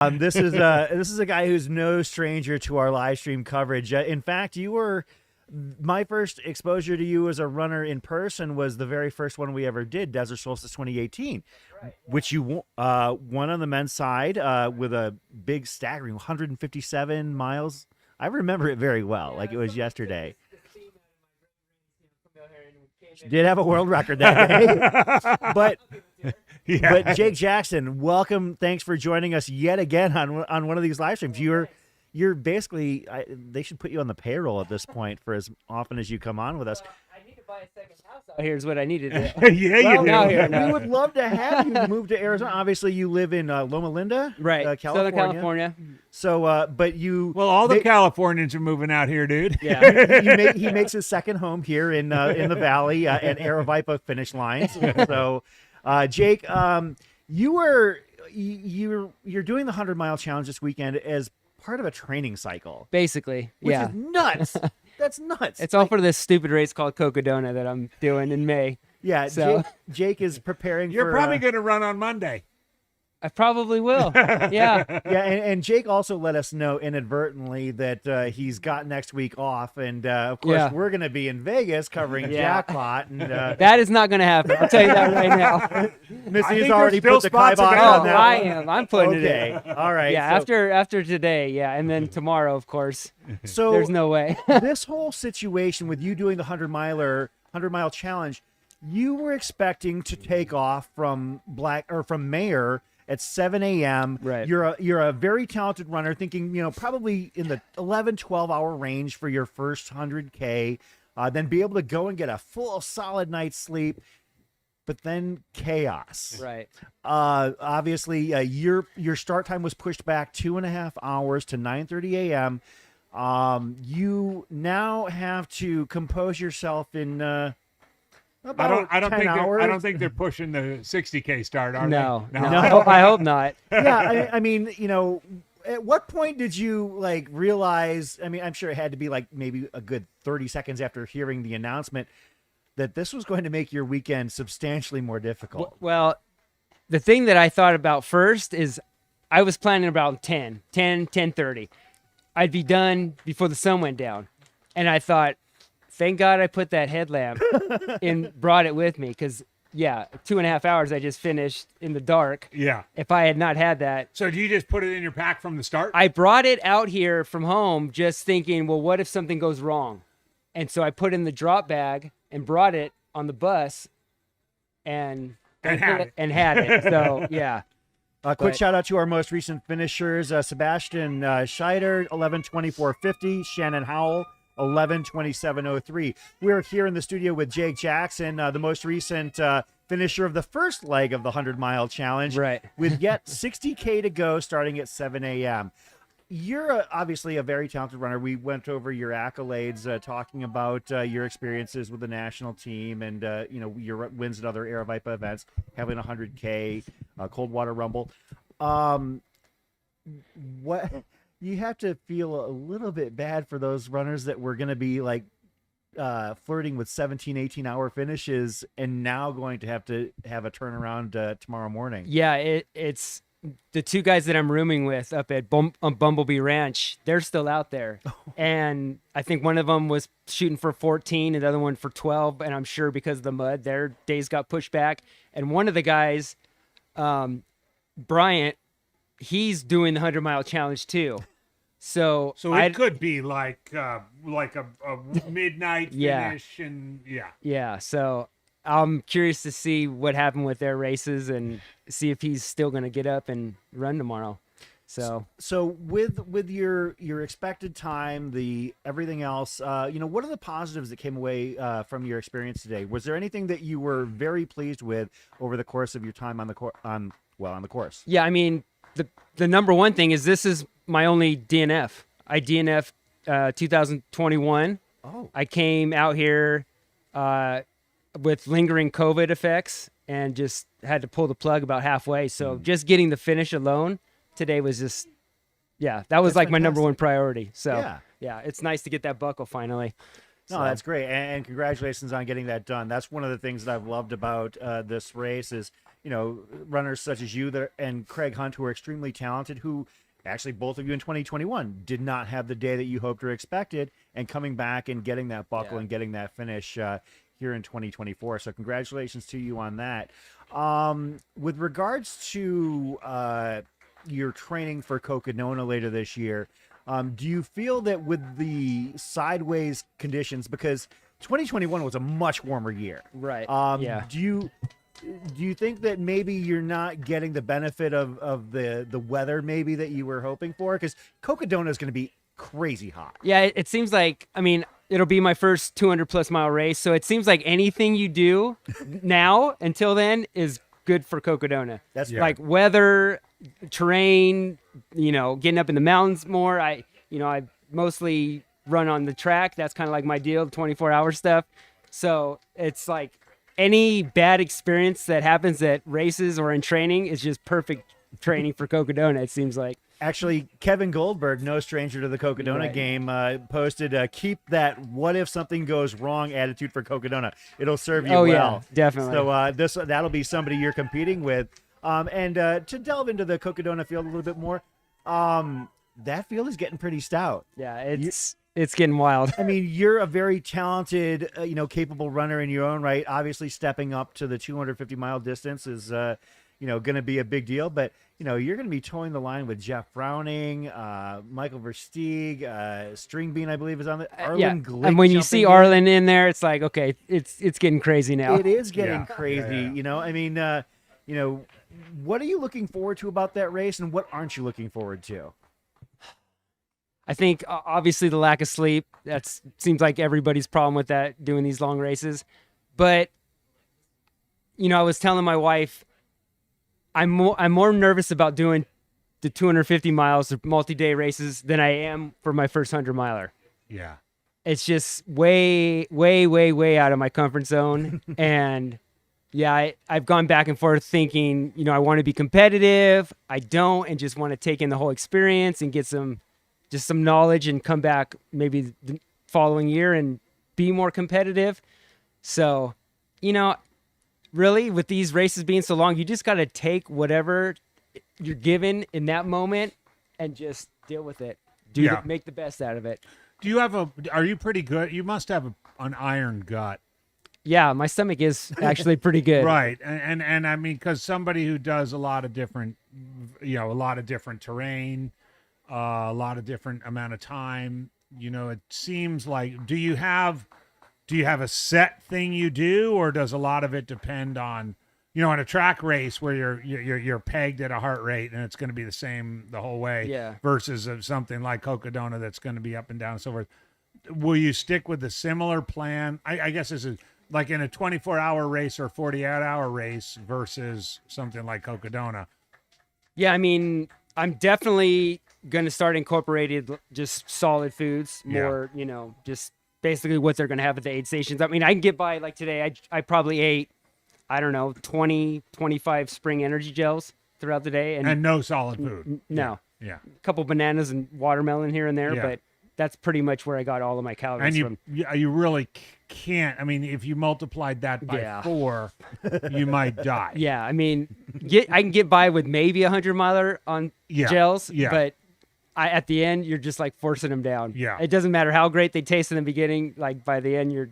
This is a guy who's no stranger to our live stream coverage. In fact, you were my first exposure to you as a runner in person was the very first one we ever did, Desert Solstice 2018, which you won on the men's side with a big staggering 157 miles. I remember it very well, like it was yesterday. She did have a world record that day, but Jake Jackson, welcome. Thanks for joining us yet again on one of these live streams. You're basically they should put you on the payroll at this point for as often as you come on with us. I need to buy a second house out here is what I need to do. You do. We would love to have you move to Arizona. Obviously, you live in Loma Linda, right? California. Southern California. So, but you all the Californians are moving out here, dude. Yeah, he makes his second home here in the valley at Aravaipa finish lines. So, Jake, you're doing the 100-mile challenge this weekend as part of a training cycle, basically. Which is nuts. That's nuts. It's all for this stupid race called Cocodona that I'm doing in May. Yeah, so Jake is preparing. You're probably going to run on Monday. I probably will. Yeah. And Jake also let us know inadvertently that he's got next week off, and of course we're going to be in Vegas covering Jackpot, and that is not going to happen. I'll tell you that right now. Missy's already put the kibosh on that. I am. I'm putting it in. All right. Yeah. So, after today, and then tomorrow, of course. So there's no way. This whole situation with you doing the 100-mile challenge, you were expecting to take off from Mayer at 7 a.m. Right. You're a very talented runner, thinking, probably in the 11, 12-hour range for your first 100K, then be able to go and get a full, solid night's sleep, but then chaos. Right. Obviously, your start time was pushed back 2.5 hours to 9:30 a.m. You now have to compose yourself in... I don't think they're pushing the 60K start, are they? No. I hope not. Yeah, I mean, at what point did you realize? I mean, I'm sure it had to be maybe a good 30 seconds after hearing the announcement that this was going to make your weekend substantially more difficult. Well, the thing that I thought about first is I was planning about 10:30. I'd be done before the sun went down, and I thought, thank God I put that headlamp and brought it with me because, 2.5 hours I just finished in the dark. Yeah. If I had not had that. So do you just put it in your pack from the start? I brought it out here from home just thinking, well, what if something goes wrong? And so I put in the drop bag and brought it on the bus and had it. So, yeah. Quick shout out to our most recent finishers, Sebastian Scheider, 11:24:50, Shannon Howell, 11:27:03. We're here in the studio with Jake Jackson, the most recent finisher of the first leg of the 100-mile challenge, right? With yet 60K to go, starting at 7 a.m. You're obviously a very talented runner. We went over your accolades, talking about your experiences with the national team and your wins at other Aravaipa events, having a 100K, Coldwater Rumble. What? You have to feel a little bit bad for those runners that were going to be flirting with 17, 18-hour finishes and now going to have a turnaround tomorrow morning. Yeah, it's the two guys that I'm rooming with up at Bumblebee Ranch. They're still out there. And I think one of them was shooting for 14 and the other one for 12. And I'm sure because of the mud, their days got pushed back. And one of the guys, Bryant, he's doing the 100-mile challenge too. So it could be like a midnight finish, and yeah. So I'm curious to see what happened with their races and see if he's still going to get up and run tomorrow. So with your expected time, the everything else, what are the positives that came away from your experience today? Was there anything that you were very pleased with over the course of your time on the course? Yeah, I mean, the number one thing is this is my only DNF. I DNF 2021. Oh. I came out here with lingering COVID effects and just had to pull the plug about halfway. So just getting the finish alone today was just, that was my number one priority. So yeah, it's nice to get that buckle finally. No, that's great. And congratulations on getting that done. That's one of the things that I've loved about this race is, runners such as you and Craig Hunt, who are extremely talented, who actually both of you in 2021 did not have the day that you hoped or expected, and coming back and getting that buckle and getting that finish here in 2024. So congratulations to you on that. With regards to your training for Cocodona later this year, do you feel that with the sideways conditions, because 2021 was a much warmer year, Right. Do you think that maybe you're not getting the benefit of the weather maybe that you were hoping for? Because Cocodona is going to be crazy hot. Yeah, it seems like, I mean, it'll be my first 200+ mile race. So it seems like anything you do now until then is good for Cocodona. That's like weather, terrain, getting up in the mountains more. I mostly run on the track. That's kind of like my deal, the 24-hour stuff. So it's like any bad experience that happens at races or in training is just perfect training for Cocodona, it seems like. Actually, Kevin Goldberg, no stranger to the Cocodona game, posted, keep that what if something goes wrong attitude for Cocodona. It'll serve you well. Yeah, definitely. So that'll be somebody you're competing with. And to delve into the Cocodona field a little bit more, that field is getting pretty stout. Yeah, it's getting wild. I mean, you're a very talented, capable runner in your own right. Obviously, stepping up to the 250-mile distance is, going to be a big deal. But, you're going to be towing the line with Jeff Browning, Michael Versteeg, Stringbean, I believe, is on the Arlen Glick. And when you see Arlen in there, it's like, okay, it's getting crazy now. It is getting crazy. Yeah. I mean, what are you looking forward to about that race, and what aren't you looking forward to? I think obviously the lack of sleep, that seems like everybody's problem with that, doing these long races. But, I was telling my wife, I'm more nervous about doing the 250 miles or multi-day races than I am for my first 100-miler. Yeah. It's just way, way, way, way out of my comfort zone. And yeah, I've gone back and forth thinking, I want to be competitive. I don't, and just want to take in the whole experience and get some knowledge and come back maybe the following year and be more competitive. So, really, with these races being so long, you just got to take whatever you're given in that moment and just deal with it. Make the best out of it. Are you pretty good? You must have an iron gut. Yeah, my stomach is actually pretty good. Right. And I mean, because somebody who does a lot of different terrain, a lot of different amount of time, it seems like, do you have a set thing you do, or does a lot of it depend on, in a track race where you're pegged at a heart rate and it's going to be the same the whole way, versus something like Cocodona that's going to be up and down and so forth? Will you stick with the similar plan? I guess this is like in a 24-hour race or 48-hour race versus something like Cocodona. Yeah, I mean, I'm definitely going to start incorporating just solid foods more, just basically what they're going to have at the aid stations. I mean, I can get by, like today, I probably ate, 20, 25 Spring Energy gels throughout the day. And no solid food. No. Yeah. A couple bananas and watermelon here and there, but that's pretty much where I got all of my calories from. And you really can't. I mean, if you multiplied that by 4, you might die. Yeah, I mean, I can get by with maybe 100-miler on gels, but at the end, you're just like forcing them down. Yeah. It doesn't matter how great they taste in the beginning. Like by the end, you're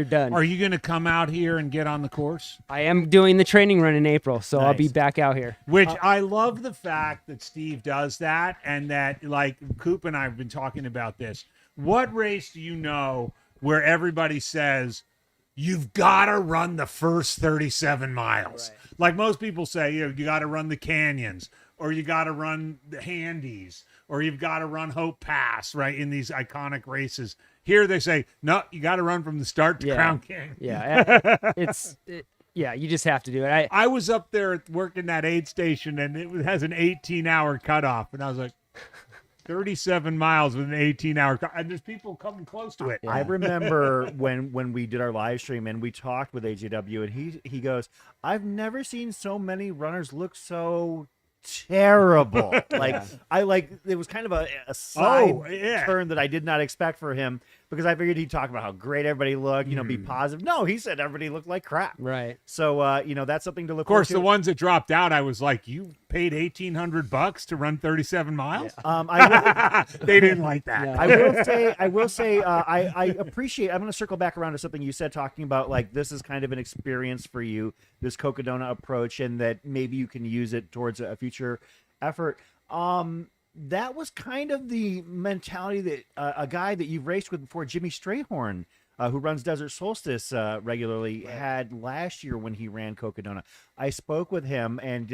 done. Are you going to come out here and get on the course? I am doing the training run in April, so I'll be back out here. Which I love the fact that Steve does that, and that, like, Coop and I have been talking about this. What race do you know where everybody says you've got to run the first 37 miles? Right. Like most people say, you got to run the canyons, or you got to run the Handies, or you've got to run Hope Pass, right, in these iconic races. Here they say, no, you got to run from the start to Crown King. Yeah, you just have to do it. I was up there working that aid station, and it has an 18-hour cutoff, and I was like, 37 miles with an 18-hour cutoff, and there's people coming close to it. Yeah. I remember when we did our live stream, and we talked with AJW, and he goes, I've never seen so many runners look so terrible. It was kind of a side turn that I did not expect for him. because I figured he'd talk about how great everybody looked, be positive. No, he said everybody looked like crap. Right. So, that's something to look Of course, forward to. the ones that dropped out, I was like, you paid $1,800 to run 37 miles? They didn't like that. No. I will say, I appreciate, I'm going to circle back around to something you said, talking about like, this is kind of an experience for you, this Cocodona approach, and that maybe you can use it towards a future effort. That was kind of the mentality that a guy that you've raced with before, Jimmy Strayhorn, who runs Desert Solstice regularly, had last year when he ran Cocodona. I spoke with him, and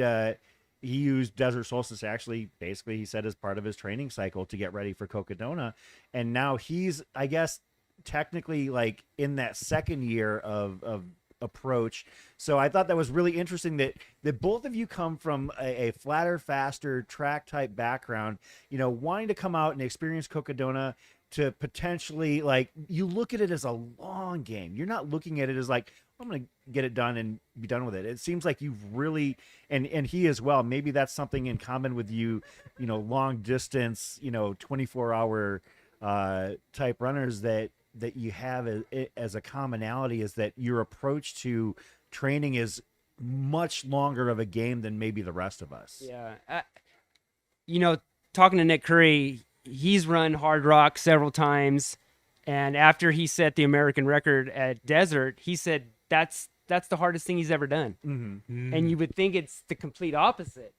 he used Desert Solstice actually, basically, he said, as part of his training cycle to get ready for Cocodona. And now he's, I guess, technically like in that second year of approach. So I thought that was really interesting that both of you come from a flatter, faster track type background, wanting to come out and experience Cocodona, to potentially, like, you look at it as a long game. You're not looking at it as like, I'm going to get it done and be done with it. It seems like you've really, and he as well, maybe that's something in common with you, long distance, 24-hour type runners that you have as a commonality, is that your approach to training is much longer of a game than maybe the rest of us. Yeah. Talking to Nick Curry, he's run Hard Rock several times. And after he set the American record at Desert, he said that's the hardest thing he's ever done. Mm-hmm. And you would think it's the complete opposite.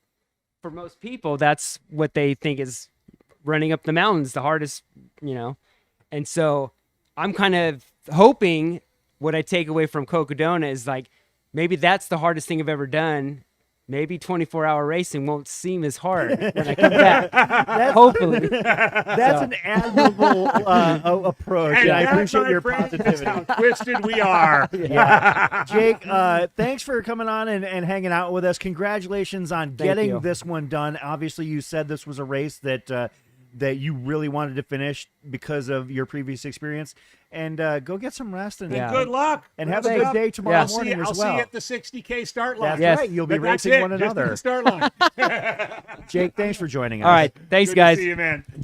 For most people, that's what they think is running up the mountains, the hardest, And so I'm kind of hoping what I take away from Cocodona is like, maybe that's the hardest thing I've ever done. Maybe 24-hour racing won't seem as hard when I come back. Hopefully. That's an admirable approach. And I that, appreciate my your friend, is positivity. how twisted we are. Yeah. Jake, thanks for coming on and hanging out with us. Congratulations on getting you. this one done. Obviously, you said this was a race that you really wanted to finish because of your previous experience. And go get some rest and Yeah. Good luck. and have a Thanks. good day tomorrow Yeah. morning I'll as well. see you at the 60K start line. That's Yes. right. You'll be But that's racing it, one just at another. the start line. Jake, thanks for joining us. All right. Thanks, Good guys. to see you, man.